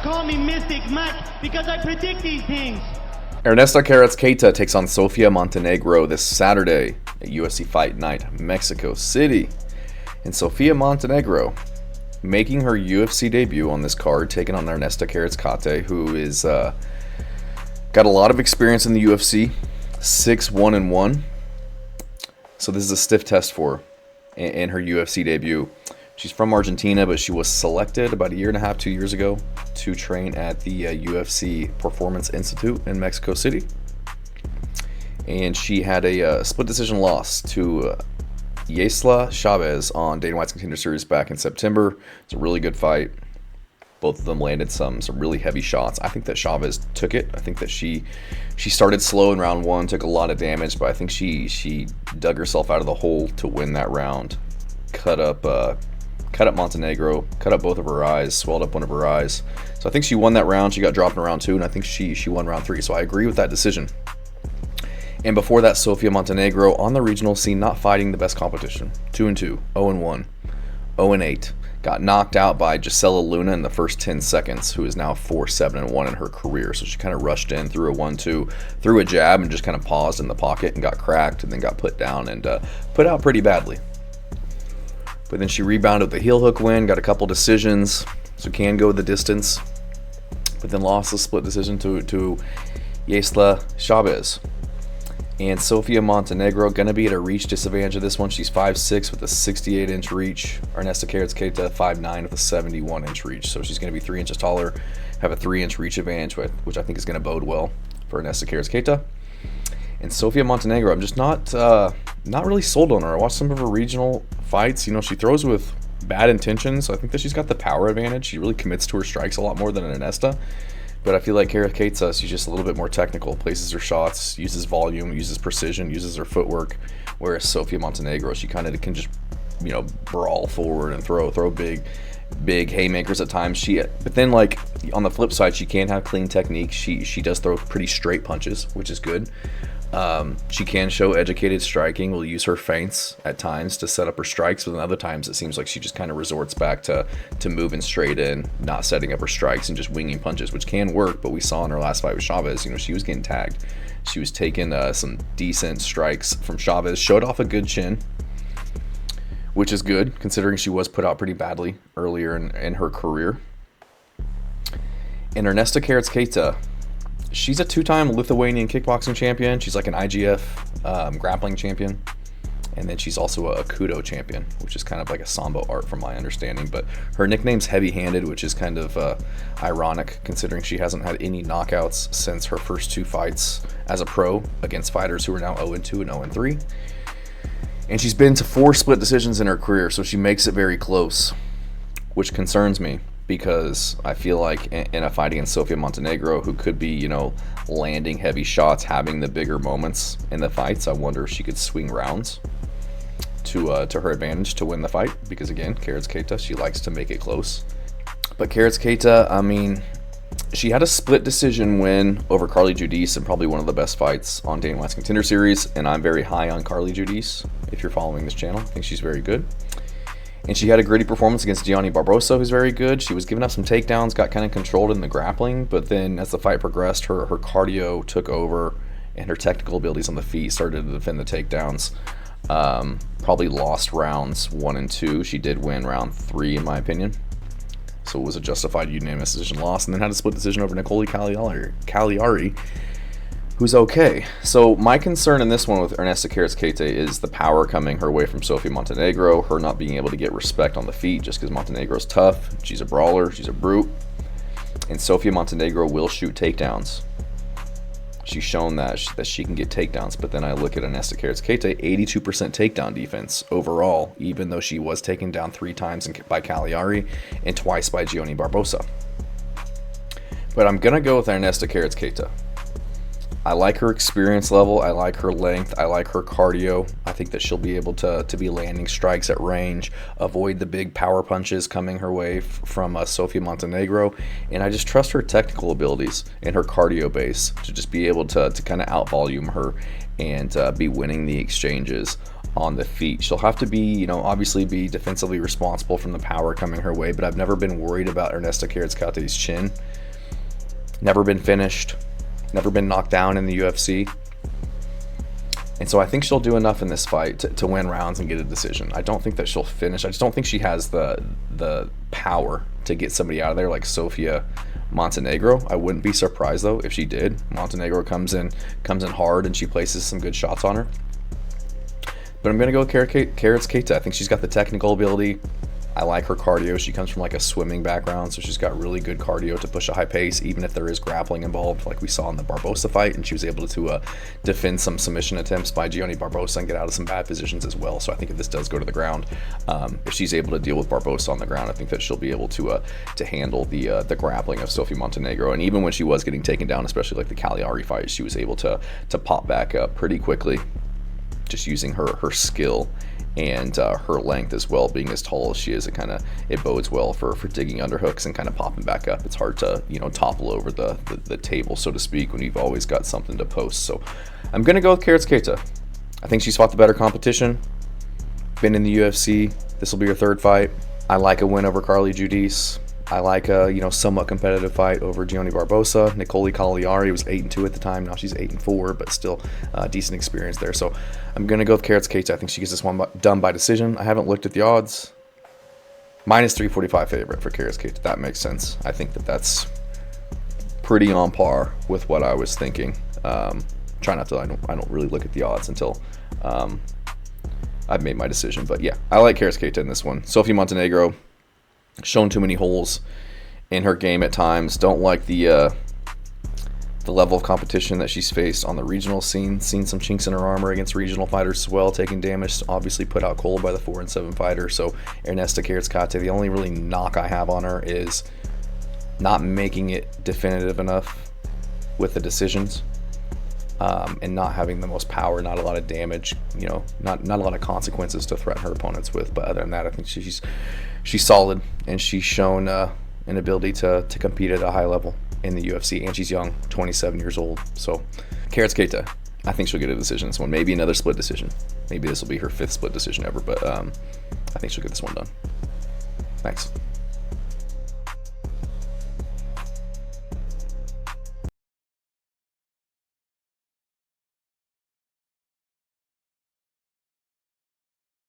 call me Mystic Mike because I predict these things. Ernesta Kareckaite takes on Sofia Montenegro this Saturday at UFC Fight Night, Mexico City. And Sofia Montenegro making her UFC debut on this card, taking on Ernesta Kareckaite, who is got a lot of experience in the UFC, 6-1-1. So this is a stiff test for her in her UFC debut. She's from Argentina, but she was selected about a year and a half, 2 years ago to train at the UFC Performance Institute in Mexico City. And she had a split decision loss to Ernesta Chavez on Dana White's Contender Series back in September. It's a really good fight. Both of them landed some really heavy shots. I think that Chavez took it. I think that she started slow in round one, took a lot of damage, but I think she dug herself out of the hole to win that round. Cut up Montenegro, cut up both of her eyes, swelled up one of her eyes. So I think she won that round. She got dropped in round two, and I think she won round three. So I agree with that decision. And before that, Sofia Montenegro on the regional scene, not fighting the best competition. 2-2, 0-1, 0-8. Got knocked out by Gisela Luna in the first 10 seconds, who is now 4-7-1 in her career. So she kind of rushed in, threw a 1-2, threw a jab, and just kind of paused in the pocket and got cracked, and then got put down and put out pretty badly. But then she rebounded with a heel hook win, got a couple decisions, so can go the distance. But then lost the split decision to Ernesta Chavez. And Sofia Montenegro going to be at a reach disadvantage of this one. She's 5'6" with a 68-inch reach. Ernesta Kareckaite 5'9" with a 71-inch reach. So she's going to be 3 inches taller, have a 3-inch reach advantage, which I think is going to bode well for Ernesta Kareckaite. And Sofia Montenegro, I'm just not really sold on her. I watched some of her regional fights. You know, she throws with bad intentions. So I think that she's got the power advantage. She really commits to her strikes a lot more than Ernesta. But I feel like Kareckaite, she's just a little bit more technical, places her shots, uses volume, uses precision, uses her footwork. Whereas Sofia Montenegro, she kind of can just, brawl forward and throw big haymakers at times. But then, like, on the flip side, she can have clean technique. She does throw pretty straight punches, which is good. She can show educated striking, will use her feints at times to set up her strikes, but then other times it seems like she just kind of resorts back to moving straight in, not setting up her strikes and just winging punches, which can work. But we saw in her last fight with Chavez, she was getting tagged. She was taking some decent strikes from Chavez, showed off a good chin, which is good considering she was put out pretty badly earlier in her career. And Ernesta Kareckaite, she's a 2-time Lithuanian kickboxing champion. She's like an IGF grappling champion. And then she's also a Kudo champion, which is kind of like a Sambo art from my understanding. But her nickname's Heavy-Handed, which is kind of ironic considering she hasn't had any knockouts since her first 2 fights as a pro against fighters who are now 0-2 and 0-3. And she's been to 4 split decisions in her career, so she makes it very close, which concerns me. Because I feel like in a fight against Sofia Montenegro, who could be, landing heavy shots, having the bigger moments in the fights, I wonder if she could swing rounds to her advantage to win the fight. Because again, Kareckaite, she likes to make it close. But Kareckaite, she had a split decision win over Carly Judice in probably one of the best fights on Dana White's Contender Series. And I'm very high on Carly Judice. If you're following this channel, I think she's very good. And she had a gritty performance against Gianni Barbosa, who's very good. She was giving up some takedowns, got kind of controlled in the grappling, but then as the fight progressed, her cardio took over, and her technical abilities on the feet started to defend the takedowns. Probably lost rounds 1 and 2. She did win round 3, in my opinion. So it was a justified unanimous decision loss, and then had a split decision over Nicole Cagliari, who's okay. So my concern in this one with Ernesta Kareckaite is the power coming her way from Sofia Montenegro, her not being able to get respect on the feet just because Montenegro's tough. She's a brawler, she's a brute. And Sofia Montenegro will shoot takedowns. She's shown that she can get takedowns, but then I look at Ernesta Kareckaite, 82% takedown defense overall, even though she was taken down 3 times by Cagliari and twice by Gianni Barbosa. But I'm going to go with Ernesta Kareckaite. I like her experience level. I like her length. I like her cardio. I think that she'll be able to be landing strikes at range, avoid the big power punches coming her way from Sofia Montenegro. And I just trust her technical abilities and her cardio base to just be able to kind of out-volume her and be winning the exchanges on the feet. She'll have to be, obviously be defensively responsible from the power coming her way, but I've never been worried about Ernesta Kareckaite's chin. Never been finished. Never been knocked down in the UFC. And so I think she'll do enough in this fight to win rounds and get a decision. I don't think that she'll finish. I just don't think she has the power to get somebody out of there like Sofia Montenegro. I wouldn't be surprised though if she did. Montenegro comes in hard and she places some good shots on her. But I'm going to go with Kareckaite. I think she's got the technical ability. I like her cardio. She comes from like a swimming background, so she's got really good cardio to push a high pace, even if there is grappling involved, like we saw in the Barbosa fight, and she was able to defend some submission attempts by Gianni Barbosa and get out of some bad positions as well. So I think if this does go to the ground, if she's able to deal with Barbosa on the ground, I think that she'll be able to handle the grappling of Sofia Montenegro. And even when she was getting taken down, especially like the Cagliari fight, she was able to pop back up pretty quickly, just using her skill and her length as well. Being as tall as she is, it bodes well for digging underhooks and kind of popping back up. It's hard to topple over the table, so to speak, when you've always got something to post. So I'm gonna go with Kareckaite. I think she's fought the better competition, been in the UFC. This will be her third fight. I like a win over Carly Giudice. I like a somewhat competitive fight over Gianni Barbosa. Nicole Cagliari was 8-2 at the time. Now she's 8-4, but still decent experience there. So I'm gonna go with Kareckaite. I think she gets this one done by decision. I haven't looked at the odds. -345 favorite for Kareckaite. That makes sense. I think that's pretty on par with what I was thinking. Try not to. I don't really look at the odds until I've made my decision. But yeah, I like Kareckaite in this one. Sofia Montenegro, shown too many holes in her game at times. Don't like the level of competition that she's faced on the regional scene. Seen some chinks in her armor against regional fighters as well, taking damage. Obviously put out cold by the 4-7 fighter. So Ernesta Kareckaite, the only really knock I have on her is not making it definitive enough with the decisions, and not having the most power, not a lot of damage, not a lot of consequences to threaten her opponents with. But other than that, I think she's solid, and she's shown an ability to compete at a high level in the UFC, and she's young, 27 years old. So Kareckaite, I think she'll get a decision this one, maybe another split decision. Maybe this will be her 5th split decision ever, but I think she'll get this one done. Thanks.